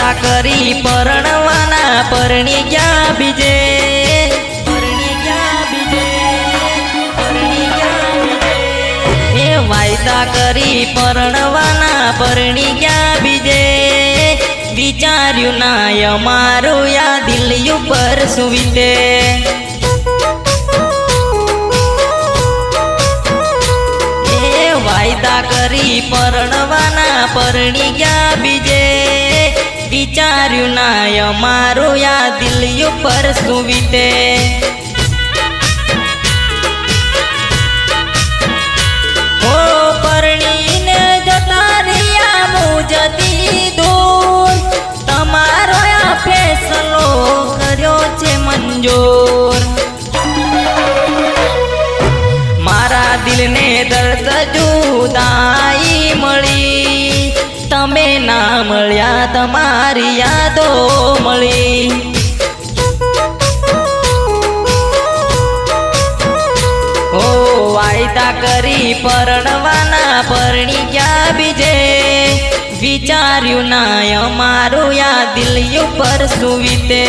વાયદા કરી પરણવાના પરણી ગયા બીજે, પરણી ગયા બીજે, પરણી ગયા બીજે. એ વાયદા કરી પરણવાના પરણી ગયા બીજે, વિચાર્યું ના અમારું યા દિલ ઉપર સુવિતે. વાયદા કરી પરણવાના પરણી ગયા બીજે, વિચાર્યું ના અમારું યા દિલ ઉપર સુવિતે. ઓ પરણીને જતા રહ્યા મુજતી દૂર, તમારો આ ફેસલો કર્યો છે મંજૂર. મારા દિલને દર્દ જુદાઈ મળી, તમે ના મળ્યા તમારી યાદો મળી. ઓ વાયદા કરી પરણવાના પરણી ગયા બીજે, વિચાર્યું ના અમારું યા દિલ ઉપર સુવિતે.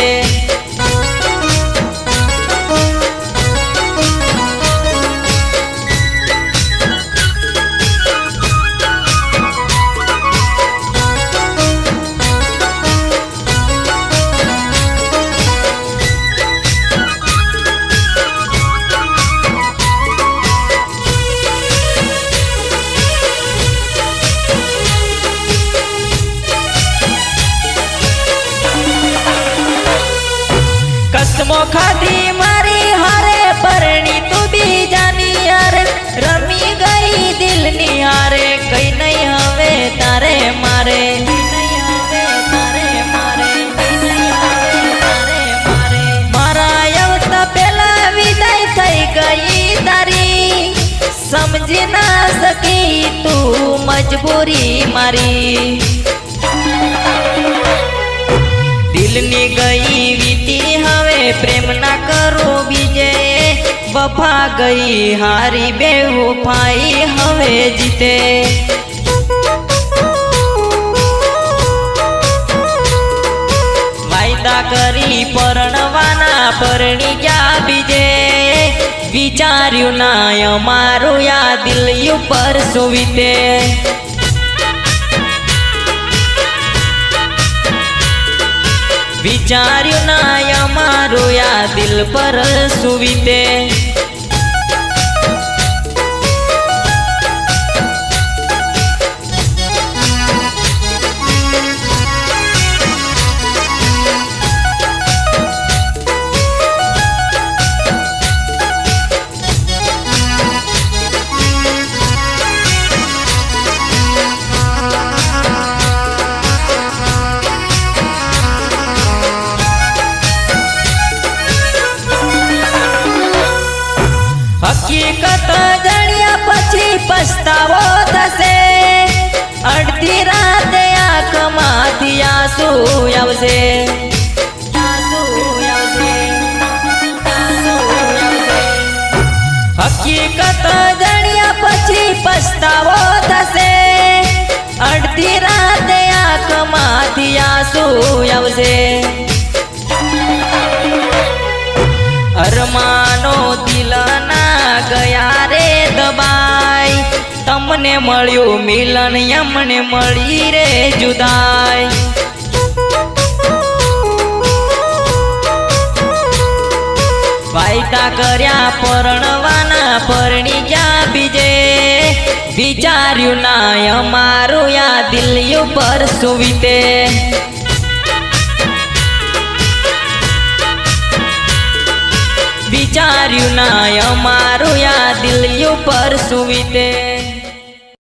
કસમો ખાધી મારી હારે પરણી તું બીજાની હારે, રમી ગઈ દિલની હારે, કઈ નહીં હવે તારે મારે, કઈ નહીં હવે તારે મારે, કઈ નહીં હવે તારે મારે. મારા આવતા પેલા વિદાય થઈ ગઈ તારી, સમજી ના સકી તું મજબૂરી મારી. દિલની ગઈ વીતી હવે પ્રેમ ના કરો બીજે, વફા ગઈ હારી બેવફાઈ હવે જીતે. વાયદા કરી પરણવાના પરણી ગયા બીજે, વિચાર્યું ના અમારું યા દિલ ઉપર સુવિતે. વિચાર્યું ના અમારું યા દિલ પર સુવિતે. હકીકત જાણ્યા પછી પછતાવો થશે, અડધી રાતે આંખમાંથી આંસુ આવશે, આંસુ આવશે, આંસુ આવશે. હકીકત જાણ્યા પછી પછતાવો થશે, અડધી રાતે આંખમાંથી આંસુ આવશે. અરમાનો દિલના ગયા રે દબાઈ, તમને મળ્યું મિલન એમને મળી રે જુદાઈ. વાયદા કર્યા પરણવાના પરણી ગયા બીજે, વિચાર્યું ના અમારું યા દિલ ઉપર સુવિતે. વિચાર્યું ના અમારું યા દિલ ઉપર સુવિતે.